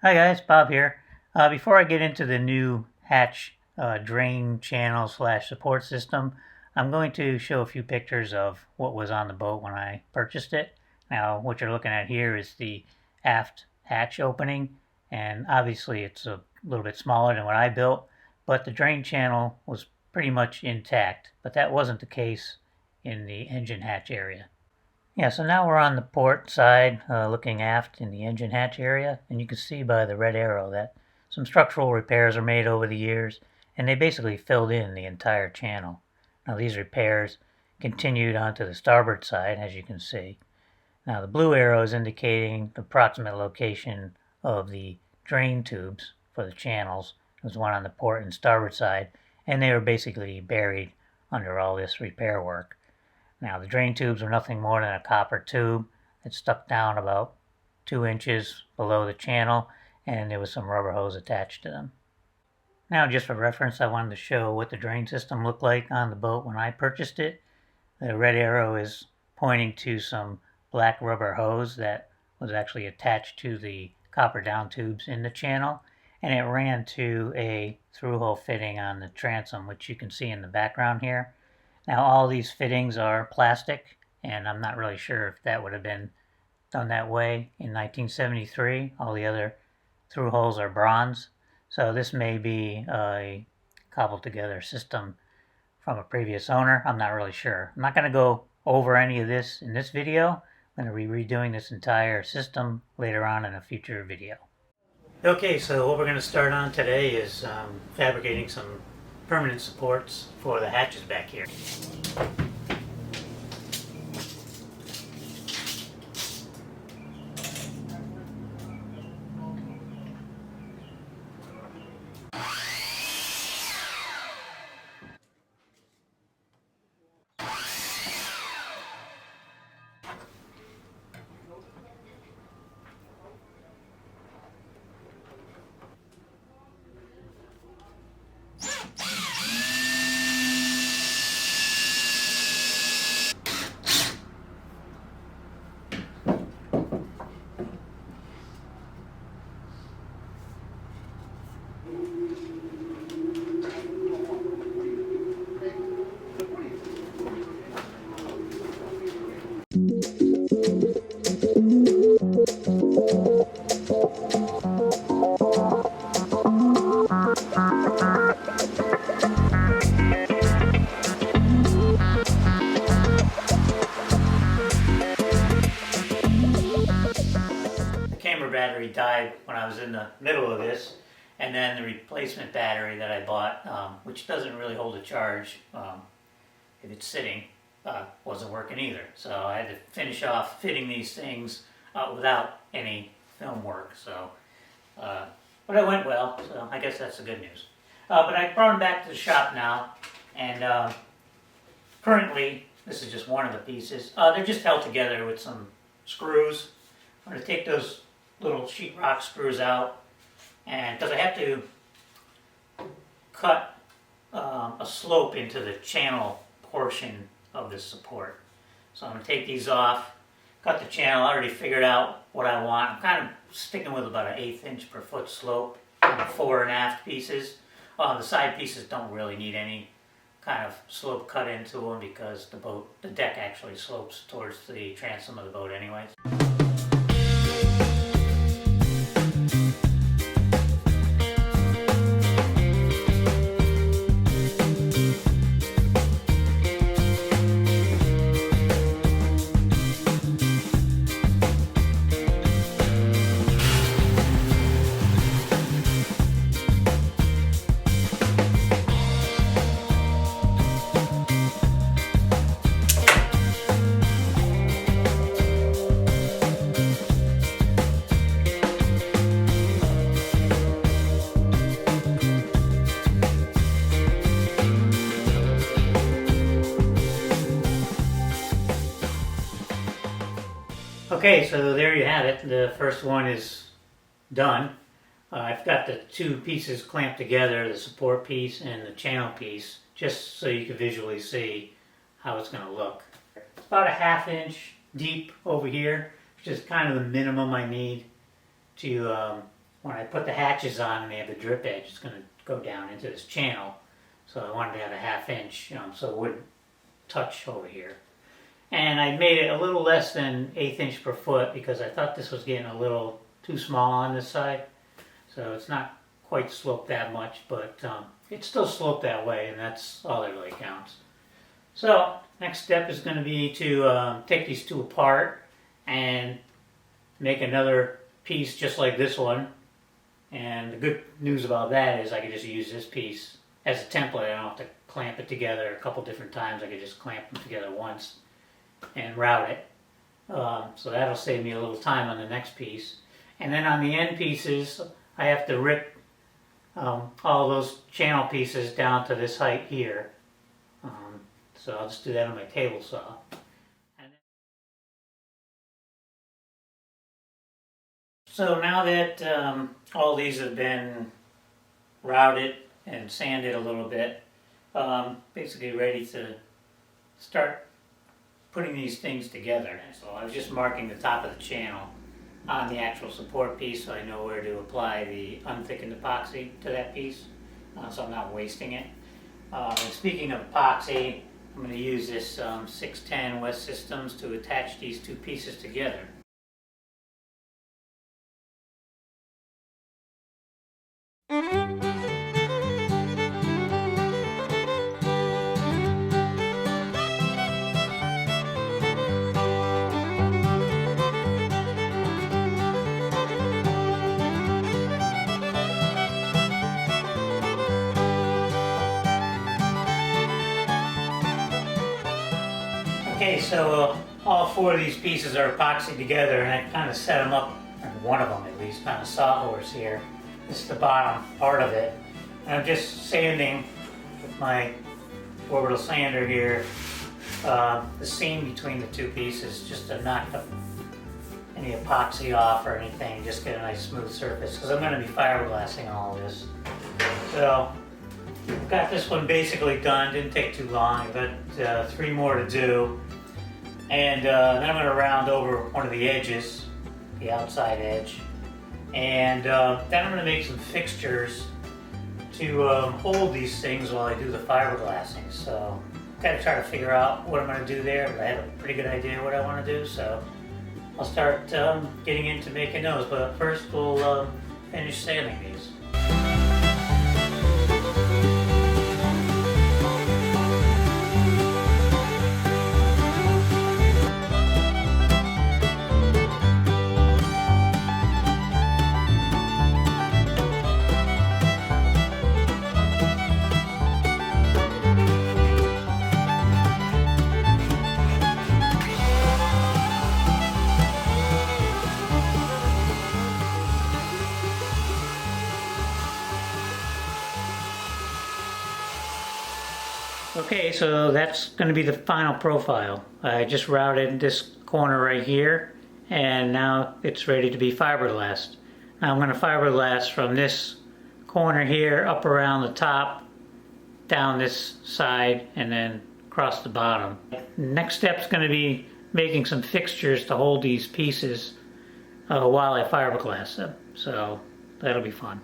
Hi guys, Bob here. Before I get into the new hatch drain channel slash support system, I'm going to show a few pictures of what was on the boat when I purchased it. Now what you're looking at here is the aft hatch opening, and obviously it's a little bit smaller than what I built, but the drain channel was pretty much intact, but that wasn't the case in the engine hatch area. Yeah, so now we're on the port side, looking aft in the engine hatch area, and you can see by the red arrow that some structural repairs are made over the years, and they basically filled in the entire channel. Now these repairs continued onto the starboard side, as you can see. Now the blue arrow is indicating the approximate location of the drain tubes for the channels. There's one on the port and starboard side, and they were basically buried under all this repair work. Now the drain tubes were nothing more than a copper tube that stuck down about 2 inches below the channel, and there was some rubber hose attached to them. Now just for reference, I wanted to show what the drain system looked like on the boat when I purchased it. The red arrow is pointing to some black rubber hose that was actually attached to the copper down tubes in the channel, and it ran to a through-hole fitting on the transom, which you can see in the background here. Now all these fittings are plastic, and I'm not really sure if that would have been done that way in 1973. All the other through holes are bronze, so this may be a cobbled together system from a previous owner. I'm not really sure. I'm not going to go over any of this in this video. I'm going to be redoing this entire system later on in a future video. Okay, so what we're going to start on today is fabricating some permanent supports for the hatches back here. Battery died when I was in the middle of this, and then the replacement battery that I bought, which doesn't really hold a charge if it's sitting, wasn't working either. So I had to finish off fitting these things without any film work. So, but it went well, so I guess that's the good news. But I brought them back to the shop now, and currently this is just one of the pieces. They're just held together with some screws. I'm going to take those little sheetrock screws out, and because I have to cut a slope into the channel portion of this support. So I'm going to take these off, cut the channel. I already figured out what I want. I'm kind of sticking with about an 1/8 inch per foot slope on the fore and aft pieces. The side pieces don't really need any kind of slope cut into them because the deck actually slopes towards the transom of the boat anyways. Okay, so there you have it. The first one is done. I've got the two pieces clamped together, the support piece and the channel piece, just so you can visually see how it's going to look. It's about a 1/2 inch deep over here, which is kind of the minimum I need to when I put the hatches on and they have the drip edge, it's going to go down into this channel. So I wanted to have a 1/2 inch, so it wouldn't touch over here. And I made it a little less than 1/8 inch per foot because I thought this was getting a little too small on this side. So it's not quite sloped that much, but it's still sloped that way, and that's all that really counts. So next step is going to be to take these two apart and make another piece just like this one. And the good news about that is I can just use this piece as a template. I don't have to clamp it together a couple different times. I can just clamp them together once and route it. So that'll save me a little time on the next piece. And then on the end pieces, I have to rip all those channel pieces down to this height here. So I'll just do that on my table saw. So now that all these have been routed and sanded a little bit, basically ready to start putting these things together. So I was just marking the top of the channel on the actual support piece so I know where to apply the unthickened epoxy to that piece, so I'm not wasting it. And speaking of epoxy, I'm going to use this 610 West Systems to attach these two pieces together. Okay, so all four of these pieces are epoxied together, and I kind of set them up, or one of them at least, on a sawhorse here. This is the bottom part of it. And I'm just sanding with my orbital sander here the seam between the two pieces just to knock any epoxy off or anything, just get a nice smooth surface, because I'm going to be fiberglassing all this. So I've got this one basically done, didn't take too long. I've got 3 more to do. And then I'm going to round over one of the edges, the outside edge. And then I'm going to make some fixtures to hold these things while I do the fiberglassing. So I've got to try to figure out what I'm going to do there, but I have a pretty good idea what I want to do. So I'll start getting into making those. But first we'll finish sanding these. Okay, so that's going to be the final profile. I just routed this corner right here, and now it's ready to be fiberglassed. Now I'm going to fiberglass from this corner here up around the top, down this side, and then across the bottom. Next step is going to be making some fixtures to hold these pieces while I fiberglass them. So that'll be fun.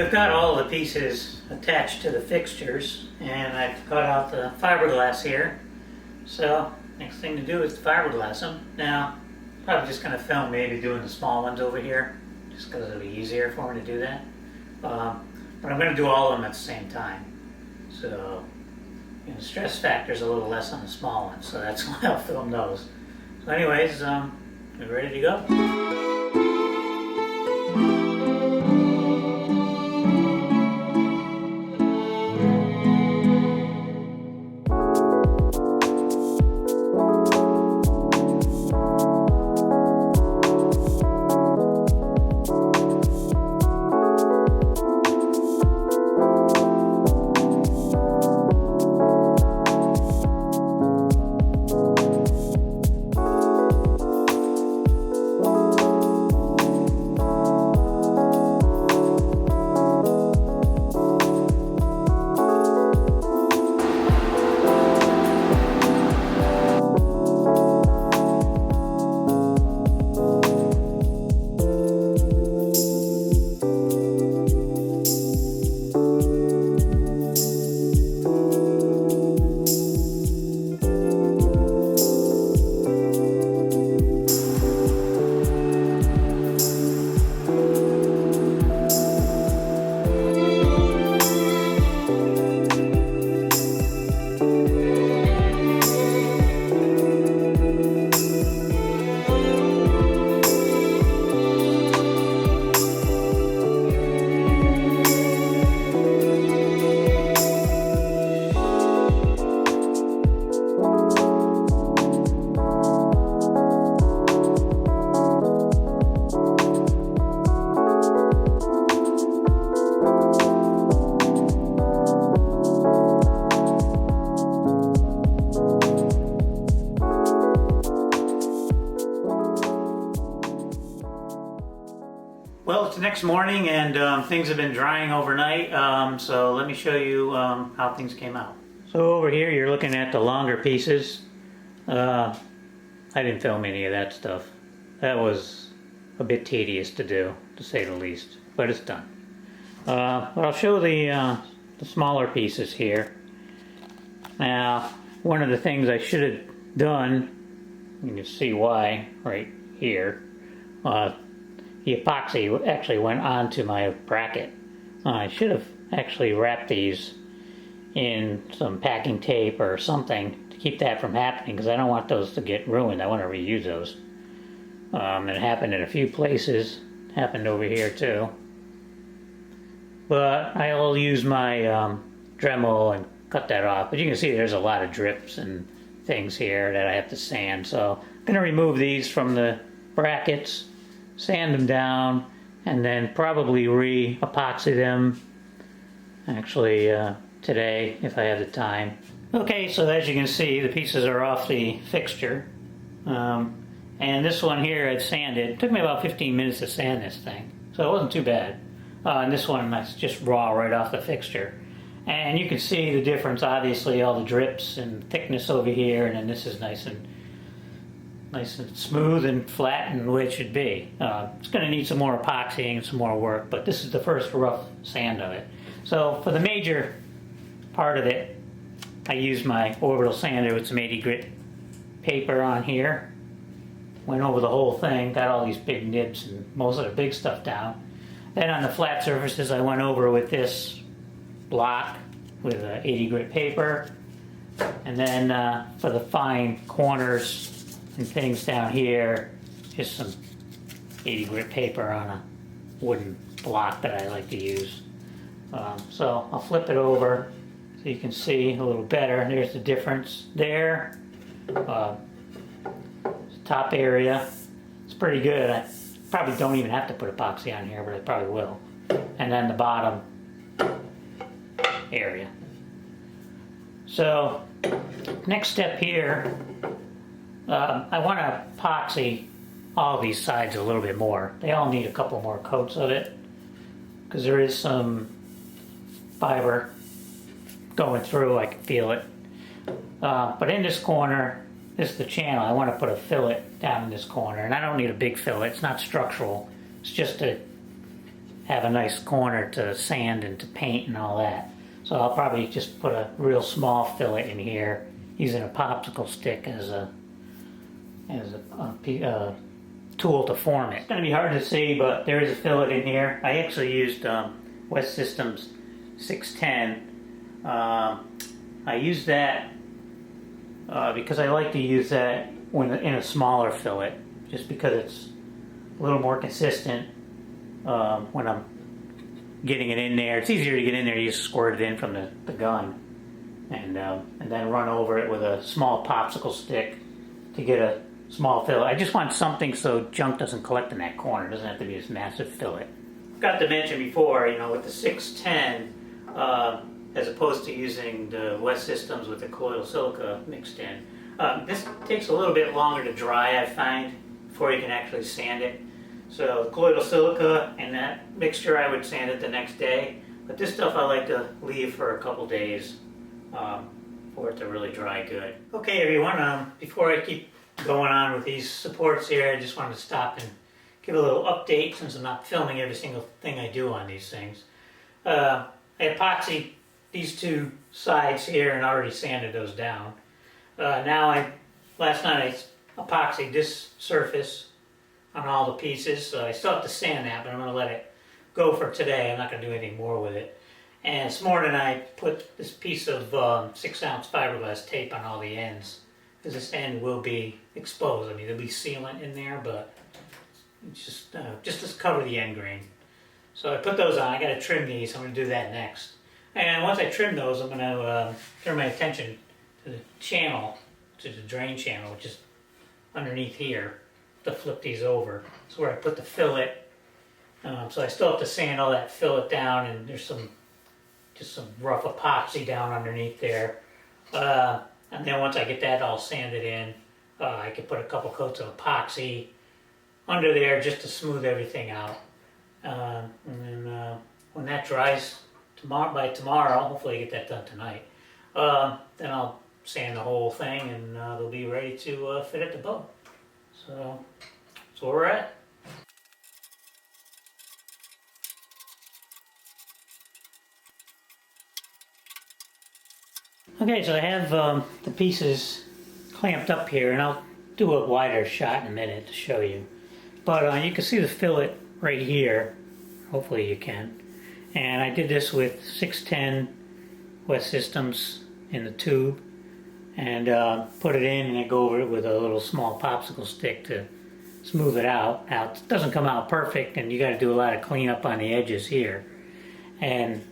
I've got all the pieces attached to the fixtures, and I've cut out the fiberglass here. So next thing to do is to fiberglass them. Now, probably just going to film maybe doing the small ones over here, just because it'll be easier for me to do that. But I'm going to do all of them at the same time. So, you know, stress factor is a little less on the small ones, so that's why I'll film those. So anyways, we're ready to go. Well, it's the next morning and things have been drying overnight, so let me show you how things came out. So over here you're looking at the longer pieces. I didn't film any of that stuff. That was a bit tedious to do, to say the least, but it's done. But I'll show the smaller pieces here. Now, one of the things I should have done, you can see why right here, the epoxy actually went onto my bracket. I should have actually wrapped these in some packing tape or something to keep that from happening, because I don't want those to get ruined. I want to reuse those. It happened in a few places. It happened over here too. But I'll use my Dremel and cut that off. But you can see there's a lot of drips and things here that I have to sand. So I'm going to remove these from the brackets, sand them down, and then probably re-epoxy them actually today if I have the time. Okay, so as you can see, the pieces are off the fixture. And this one here I'd sanded. It took me about 15 minutes to sand this thing, so it wasn't too bad. And this one that's just raw right off the fixture. And you can see the difference, obviously, all the drips and thickness over here, and then this is nice and smooth and flat and the way it should be. It's going to need some more epoxying and some more work, but this is the first rough sand of it. So for the major part of it, I used my orbital sander with some 80 grit paper on here. Went over the whole thing, got all these big nibs and most of the big stuff down. Then on the flat surfaces, I went over with this block with 80 grit paper. And then for the fine corners and things down here, just some 80 grit paper on a wooden block that I like to use. So I'll flip it over so you can see a little better. There's the difference there. Top area, it's pretty good. I probably don't even have to put epoxy on here, but I probably will. And then the bottom area. So next step here, I want to epoxy all these sides a little bit more. They all need a couple more coats of it because there is some fiber going through. I can feel it. But in this corner, this is the channel. I want to put a fillet down in this corner, and I don't need a big fillet. It's not structural. It's just to have a nice corner to sand and to paint and all that. So I'll probably just put a real small fillet in here using a popsicle stick as a tool to form it. It's going to be hard to see, but there is a fillet in here. I actually used West Systems 610. I use that because I like to use that when in a smaller fillet, just because it's a little more consistent when I'm getting it in there. It's easier to get in there. You just squirt it in from the gun, and then run over it with a small popsicle stick to get a small fillet. I just want something so junk doesn't collect in that corner. It doesn't have to be this massive fillet. Forgot to mention before, with the 610, as opposed to using the West Systems with the colloidal silica mixed in, this takes a little bit longer to dry, I find, before you can actually sand it. So the colloidal silica and that mixture, I would sand it the next day. But this stuff I like to leave for a couple days for it to really dry good. Okay, everyone, before I keep going on with these supports here, I just wanted to stop and give a little update since I'm not filming every single thing I do on these things. I epoxied these two sides here and already sanded those down. Last night I epoxied this surface on all the pieces, so I still have to sand that, but I'm going to let it go for today. I'm not going to do anything more with it. And this morning I put this piece of 6-ounce fiberglass tape on all the ends, because this end will be exposed. I mean, there'll be sealant in there, but it's just to cover the end grain. So I put those on. I got to trim these. I'm going to do that next. And once I trim those, I'm going to turn my attention to the channel, to the drain channel, which is underneath here, to flip these over. That's where I put the fillet. So I still have to sand all that fillet down, and there's just some rough epoxy down underneath there. And then once I get that all sanded in, I can put a couple coats of epoxy under there just to smooth everything out. And then when that dries by tomorrow, hopefully I get that done tonight, then I'll sand the whole thing and they'll be ready to fit at the boat. So that's where we're at. Okay, so I have the pieces clamped up here, and I'll do a wider shot in a minute to show you. But you can see the fillet right here. Hopefully you can. And I did this with 610 West Systems in the tube, and put it in, and I go over it with a little small popsicle stick to smooth it out. Now, it doesn't come out perfect, and you got to do a lot of cleanup on the edges here. And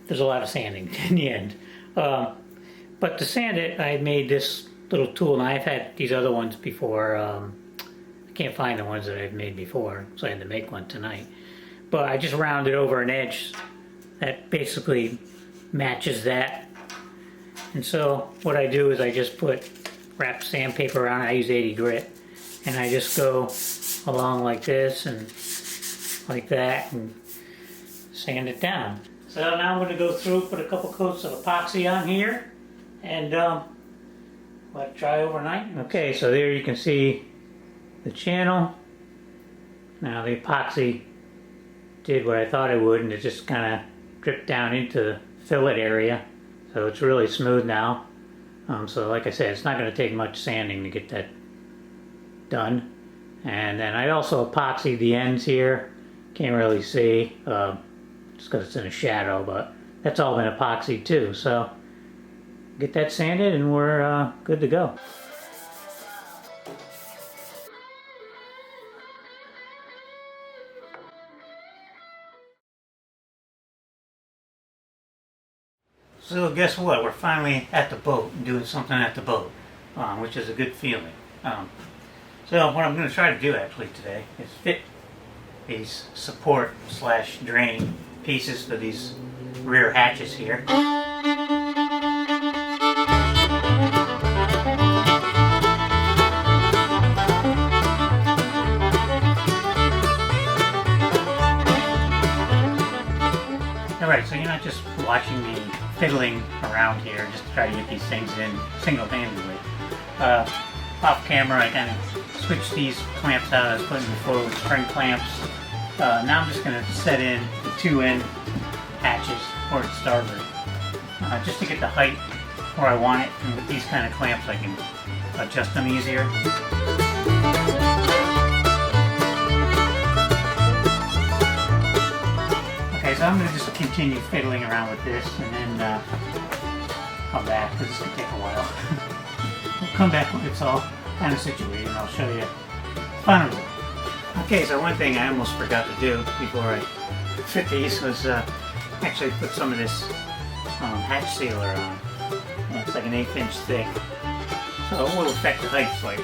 there's a lot of sanding in the end. But to sand it, I made this little tool, and I've had these other ones before. I can't find the ones that I've made before, so I had to make one tonight. But I just rounded over an edge that basically matches that. And so what I do is I just wrap sandpaper around it. I use 80 grit, and I just go along like this and like that and sand it down. So now I'm going to go through, put a couple coats of epoxy on here, and let it dry overnight. Okay, so there you can see the channel. Now the epoxy did what I thought it would, and it just kind of dripped down into the fillet area. So it's really smooth now. So like I said, it's not going to take much sanding to get that done. And then I also epoxied the ends here. Can't really see, just because it's in a shadow, but that's all been epoxied too. So get that sanded and we're good to go. So guess what? We're finally at the boat and doing something at the boat, which is a good feeling. So what I'm going to try to do actually today is fit these support / drain pieces for these rear hatches here. Alright, so you're not just watching me fiddling around here just to try to get these things in single-handedly. Off camera I kind of switched these clamps out I was putting before with spring clamps Now I'm just going to set in the 2 end hatches for the starboard, just to get the height where I want it, and with these kind of clamps I can adjust them easier. Okay, so I'm going to just continue fiddling around with this and then come back, because this can take a while. We'll come back when it's all kind of situated and I'll show you the final result. Okay, so one thing I almost forgot to do before I fit these was actually put some of this hatch sealer on. Yeah, it's like an 1/8 inch thick, so it will affect the height slightly.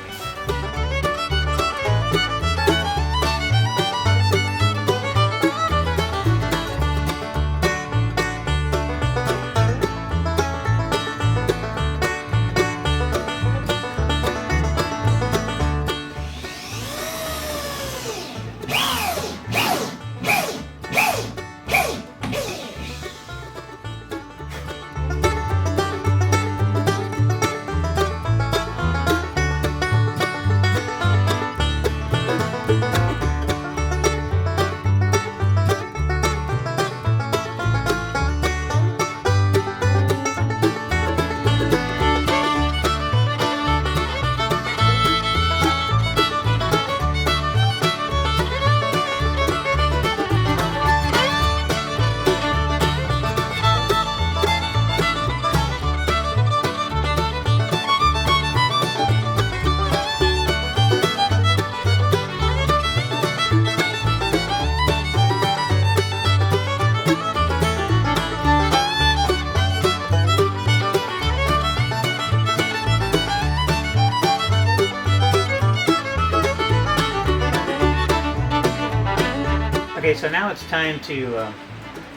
Okay, so now it's time to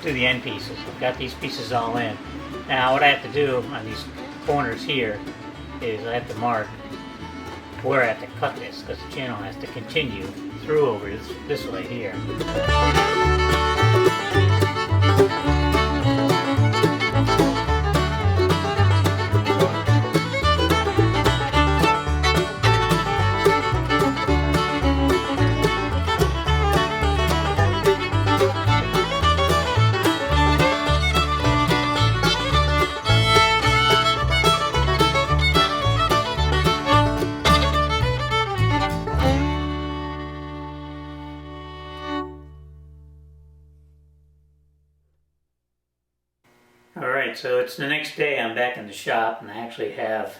do the end pieces. I've got these pieces all in. Now what I have to do on these corners here is I have to mark where I have to cut this, because the channel has to continue through over this way here. Alright, so it's the next day. I'm back in the shop and I actually have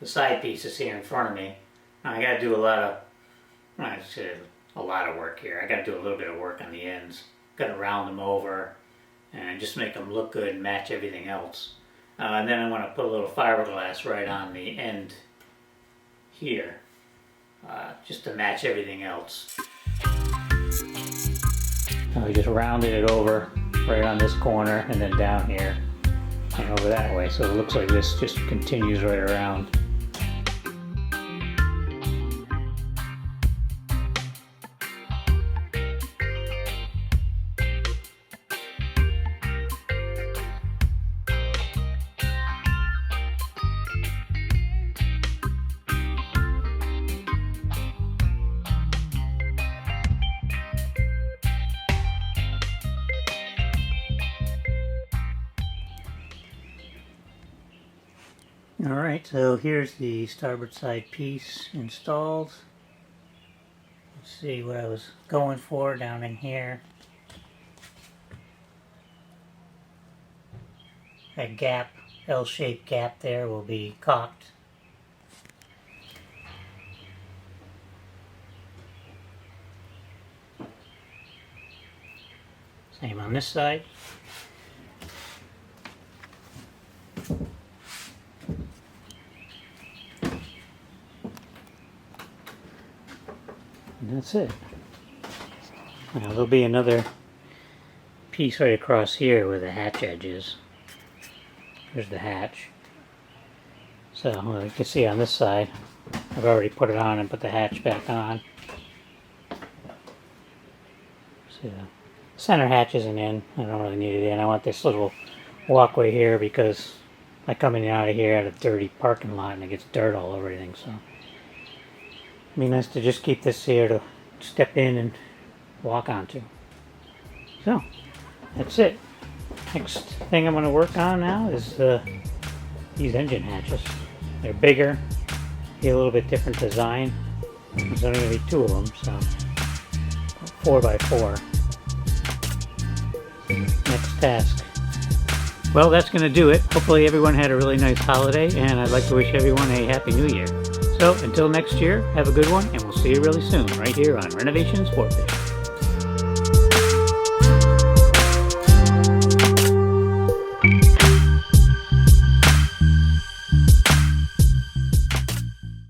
the side pieces here in front of me. Now I gotta do a lot of work here. I gotta do a little bit of work on the ends. Gotta round them over and just make them look good and match everything else. And then I want to put a little fiberglass right on the end here, just to match everything else. I just rounded it over right on this corner and then down here and over that way, so it looks like this just continues right around. Alright, so here's the starboard side piece installed. Let's see what I was going for down in here. That gap, L-shaped gap there, will be caulked. Same on this side. And that's it. Now there'll be another piece right across here where the hatch edge is. There's the hatch. So you can see on this side, I've already put it on and put the hatch back on. See, the center hatch isn't in. I don't really need it in. I want this little walkway here because I come in and out of here at a dirty parking lot and it gets dirt all over everything. So it'd be nice to just keep this here to step in and walk onto. So, that's it. Next thing I'm going to work on now is these engine hatches. They're bigger, get a little bit different design. There's only going to be 2 of them, so 4x4. Next task. Well, that's going to do it. Hopefully everyone had a really nice holiday, and I'd like to wish everyone a Happy New Year. So, until next year, have a good one, and we'll see you really soon, right here on Renovation Sportfish.